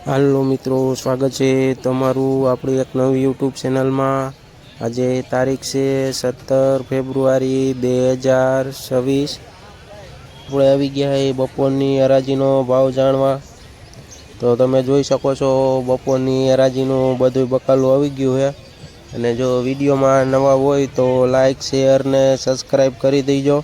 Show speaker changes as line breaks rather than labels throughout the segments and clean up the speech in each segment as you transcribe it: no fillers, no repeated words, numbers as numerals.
હાલો મિત્રો, સ્વાગત છે તમારું આપણી એક નવી યુટ્યુબ ચેનલમાં। આજે તારીખ છે 17 ફેબ્રુઆરી 2026। આપણે આવી ગયા એ બપોરની હરાજીનો ભાવ જાણવા। તો તમે જોઈ શકો છો બપોરની હરાજીનું બધું બકાલું આવી ગયું છે। અને જો વિડીયોમાં નવા હોય તો લાઈક શેર ને સબસ્ક્રાઈબ કરી દેજો।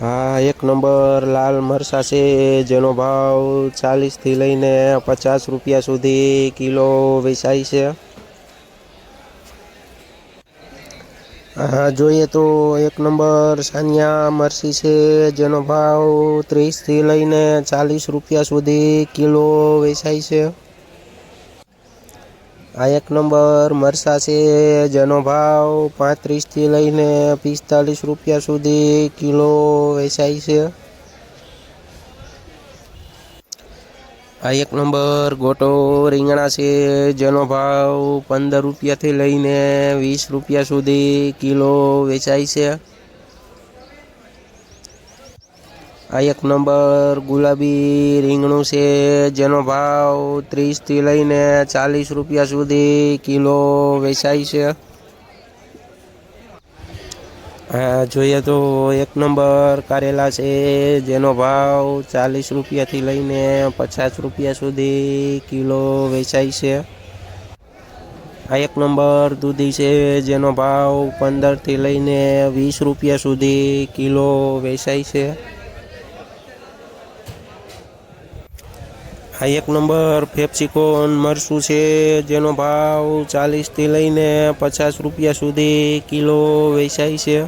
આ એક નંબર લાલ મરચાં છે જેનો ભાવ 40 થી લઈને 50 રૂપિયા સુધી કિલો વેચાય છે। જોઈએ તો એક નંબર સાનિયા મરચી છે જેનો ભાવ 30 થી લઈને 40 રૂપિયા સુધી કિલો વેચાય છે। આ એક નંબર મરચાં છે જેનો ભાવ 35 થી લઈને 45 રૂપિયા સુધી કિલો વેચાય છે। આ એક નંબર ગોટો રીંગણા છે જેનો ભાવ 15 રૂપિયાથી લઈને 20 રૂપિયા સુધી કિલો વેચાય છે। આ એક નંબર ગુલાબી રીંગણું છે જેનો ભાવ 30 થી લઈને 40 રૂપિયા સુધી કિલો વેચાય છે। જોઈએ તો એક નંબર કારેલા છે જેનો ભાવ 40 રૂપિયાથી લઈને 50 રૂપિયા સુધી કિલો વેચાય છે। આ એક નંબર દૂધી છે જેનો ભાવ 15 થી લઈને 20 રૂપિયા સુધી કિલો વેચાય છે। આ એક નંબર પેપ્સિકોન મરચું છે જેનો ભાવ 40 થી લઈને 50 રૂપિયા સુધી કિલો વેચાય છે।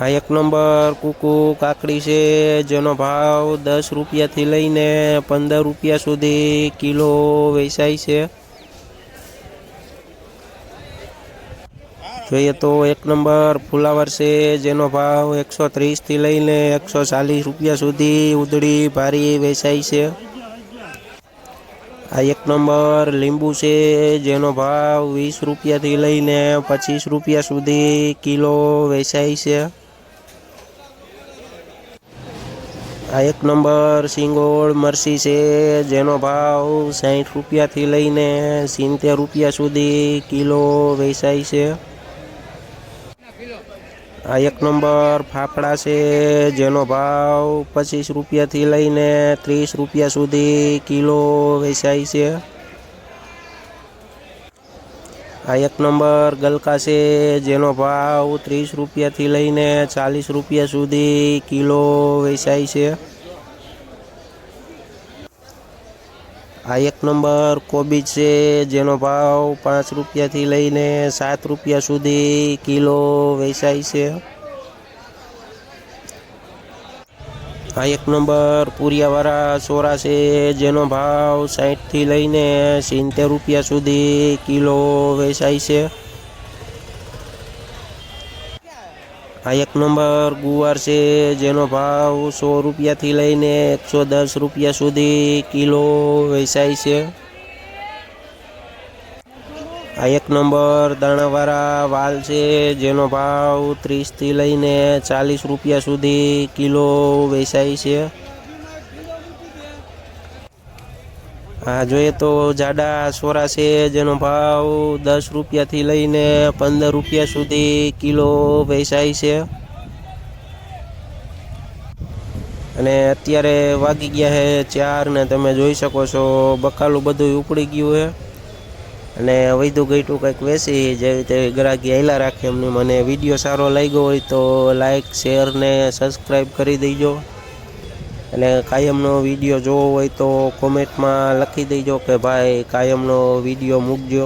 આ એક નંબર કુકુ કાકડી છે જેનો ભાવ 10 રૂપિયાથી લઈને 15 રૂપિયા સુધી કિલો વેચાય છે। જોઈએ તો એક નંબર ફુલાવર છે જેનો ભાવ 130 થી લઈને 140 રૂપિયા સુધી ઉધડી ભારી વેચાય છે। આ એક નંબર લીંબુ છે જેનો ભાવ 20 રૂપિયાથી લઈને 25 રૂપિયા સુધી કિલો વેચાય છે। આ એક નંબર સિંગોળ મરચી છે જેનો ભાવ 60 રૂપિયાથી લઈને 70 રૂપિયા સુધી કિલો વેચાય છે। આ એક નંબર ફાફડા છે જેનો ભાવ 25 રૂપિયાથી લઈને 30 રૂપિયા સુધી કિલો વેચાય છે। આ એક નંબર ગલકા છે જેનો ભાવ 30 રૂપિયાથી લઈને 40 રૂપિયા સુધી કિલો વેચાય છે। આ એક નંબર કોબીજ છે જેનો ભાવ 5 રૂપિયાથી લઈને 7 રૂપિયા સુધી કિલો વેચાય છે। આ એક નંબર પૂરિયાવાળા સોરા છે જેનો ભાવ 60 થી લઈને 70 રૂપિયા સુધી કિલો વેચાય છે। આ એક નંબર ગુવાર છે જેનો ભાવ 100 રૂપિયાથી લઈને 110 રૂપિયા સુધી કિલો વેચાય છે। આ એક નંબર દાણાવાળા વાલ છે જેનો ભાવ 30 થી લઈને 40 રૂપિયા સુધી કિલો વેચાય છે। જોઈએ તો જાડા સોરા છે જેનો ભાવ 10 રૂપિયાથી લઈને 15 રૂપિયા સુધી કિલો વેચાય છે। અને અત્યારે વાગી ગયા છે 4 ને તમે જોઈ શકો છો બકાલું બધું ઉપડી ગયું છે। અને વૈધું ગઈટું કંઈક વેચી જેવી તેવી ગ્રાહકી હાલ્યા રાખે એમની। મને વિડીયો સારો લાગ્યો હોય તો લાઈક શેર ને સબસ્ક્રાઈબ કરી દેજો। અને કાયમનો વિડીયો જોવો હોય તો કોમેન્ટમાં લખી દેજો કે ભાઈ કાયમનો વિડીયો મૂકજો।